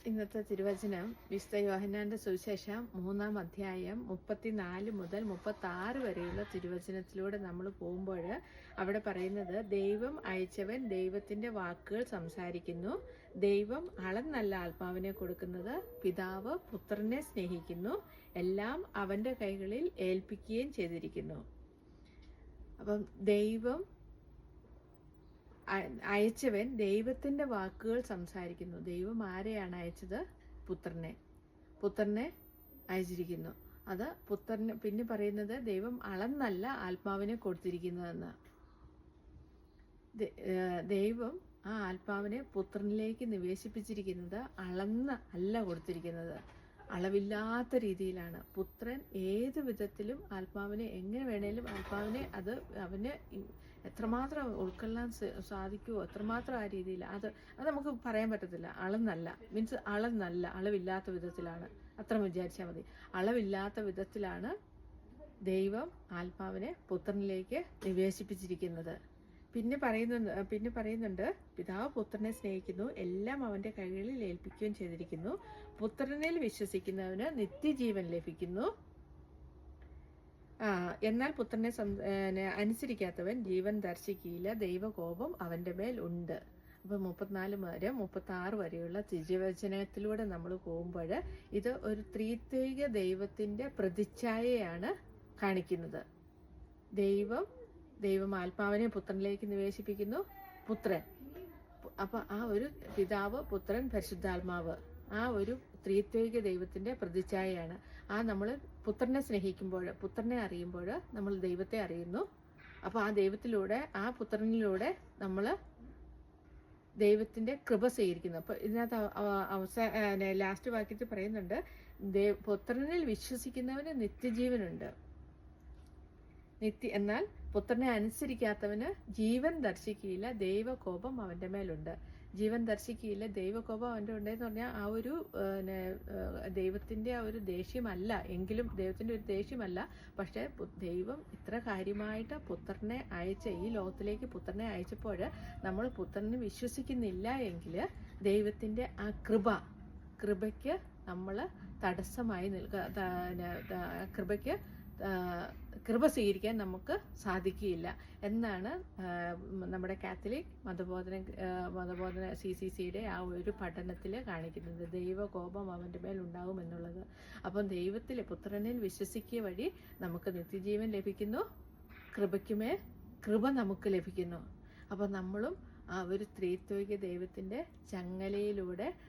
ഇന്നത്തെ തിരുവചനം വിശുദ്ധ യോഹന്നാന്റെ സുവിശേഷം 3-ാം അധ്യായം 34 മുതൽ 36 വരെയുള്ള തിരുവചനത്തിലൂടെ നമ്മൾ പോകുമ്പോൾ അവിടെ പറയുന്നത്, ദൈവം അയച്ചവൻ ദൈവത്തിന്റെ വാക്കുകൾ സംസാരിക്കുന്നു. ദൈവം അളന്നല്ല ആത്മാവിനെ കൊടുക്കുന്നത്. പിതാവ് പുത്രനെ സ്നേഹിക്കുന്നു. എല്ലാം അവന്റെ കൈകളിൽ ഏൽപ്പിക്കുകയും ചെയ്തിരിക്കുന്നു. അപ്പം ദൈവം അയച്ചവൻ ദൈവത്തിന്റെ വാക്കുകൾ സംസാരിക്കുന്നു. ദൈവം ആരെയാണ് അയച്ചത്? പുത്രനെ അയച്ചിരിക്കുന്നു. അത് പുത്രന് പിന്നെ പറയുന്നത്, ദൈവം അളന്നല്ല ആത്മാവിനെ കൊടുത്തിരിക്കുന്നതെന്ന്. ദൈവം ആ ആത്മാവിനെ പുത്രനിലേക്ക് നിവേശിപ്പിച്ചിരിക്കുന്നത് അളന്ന് അല്ല കൊടുത്തിരിക്കുന്നത്, അളവില്ലാത്ത രീതിയിലാണ്. പുത്രൻ ഏത് വിധത്തിലും ആത്മാവിനെ എങ്ങനെ വേണേലും ആത്മാവിനെ അവന് എത്രമാത്രം ഉൾക്കൊള്ളാൻ സാധിക്കുമോ എത്രമാത്രം ആ രീതിയിൽ അത് നമുക്ക് പറയാൻ പറ്റത്തില്ല. അളന്നല്ല, അളവില്ലാത്ത വിധത്തിലാണ്. അത്ര വിചാരിച്ചാൽ മതി. അളവില്ലാത്ത വിധത്തിലാണ് ദൈവം ആത്മാവിനെ പുത്രനിലേക്ക് നിവേശിപ്പിച്ചിരിക്കുന്നത്. പിന്നെ പറയുന്നുണ്ട്, പിതാവ് പുത്രനെ സ്നേഹിക്കുന്നു, എല്ലാം അവന്റെ കൈകളിൽ ഏൽപ്പിക്കുകയും ചെയ്തിരിക്കുന്നു. പുത്രനിൽ വിശ്വസിക്കുന്നവന് നിത്യജീവൻ ലഭിക്കുന്നു. എന്നാൽ പുത്രനെ അനുസരിക്കാത്തവൻ ജീവൻ ദർശിക്കില്ല, ദൈവകോപം അവന്റെ മേൽ ഉണ്ട്. അപ്പൊ 34 മുതൽ 36 വരെയുള്ള തിരുവചനത്തിലൂടെ നമ്മൾ പോകുമ്പോൾ ഇത് ഒരു ത്രിത്വിക ദൈവത്തിന്റെ പ്രതിച്ഛായയാണ് കാണിക്കുന്നത്. ദൈവം ആത്മാവിനെ പുത്രനിലേക്ക് നിവേശിപ്പിക്കുന്നു. അപ്പൊ ആ ഒരു പിതാവ്, പുത്രൻ, പരിശുദ്ധാത്മാവ്, ആ ഒരു ത്രിത്വിക ദൈവത്തിന്റെ പ്രതിച്ഛായയാണ്. നമ്മൾ പുത്രനെ സ്നേഹിക്കുമ്പോൾ, പുത്രനെ അറിയുമ്പോൾ നമ്മൾ ദൈവത്തെ അറിയുന്നു. അപ്പൊ ആ ദൈവത്തിലൂടെ, ആ പുത്രനിലൂടെ നമ്മൾ ദൈവത്തിന്റെ കൃപ സ്വീകരിക്കുന്നു. അപ്പൊ ഇതിനകത്ത് ലാസ്റ്റ് വാക്യത്തിൽ പറയുന്നുണ്ട്, പുത്രനിൽ വിശ്വസിക്കുന്നവന് നിത്യജീവനുണ്ട്. എന്നാൽ പുത്രനെ അനുസരിക്കാത്തവന് ജീവൻ ദർശിക്കില്ല, ദൈവകോപം അവന്റെ മേലുണ്ട്. ജീവൻ ദർശിക്കില്ല, ദൈവകോപം അവന്റെ ഉണ്ടെന്ന് പറഞ്ഞാൽ ആ ഒരു ദൈവത്തിന്റെ ആ ഒരു ദേഷ്യമല്ല, എങ്കിലും ദൈവത്തിന്റെ ഒരു ദേഷ്യമല്ല. പക്ഷെ ദൈവം ഇത്ര കാര്യമായിട്ട് പുത്രനെ ഈ ലോകത്തിലേക്ക് പുത്രനെ അയച്ചപ്പോൾ നമ്മൾ പുത്രനെ വിശ്വസിക്കുന്നില്ല എങ്കിൽ ദൈവത്തിന്റെ ആ കൃപയ്ക്ക് നമ്മൾ തടസ്സമായി കൃപ സ്വീകരിക്കാൻ നമുക്ക് സാധിക്കുകയില്ല എന്നാണ് നമ്മുടെ കാത്തലിക് മതബോധന CCCയുടെ ആ ഒരു പഠനത്തിൽ കാണിക്കുന്നത്. ദൈവകോപം അവന്റെ മേൽ ഉണ്ടാവും എന്നുള്ളത്. അപ്പം ദൈവത്തിലെ പുത്രനിൽ വിശ്വസിക്കുക വഴി നമുക്ക് നിത്യജീവൻ ലഭിക്കുന്നു, കൃപ നമുക്ക് ലഭിക്കുന്നു. അപ്പം നമ്മളും ആ ഒരു ത്രിത്വിക ദൈവത്തിന്റെ ചങ്ങലയിലൂടെ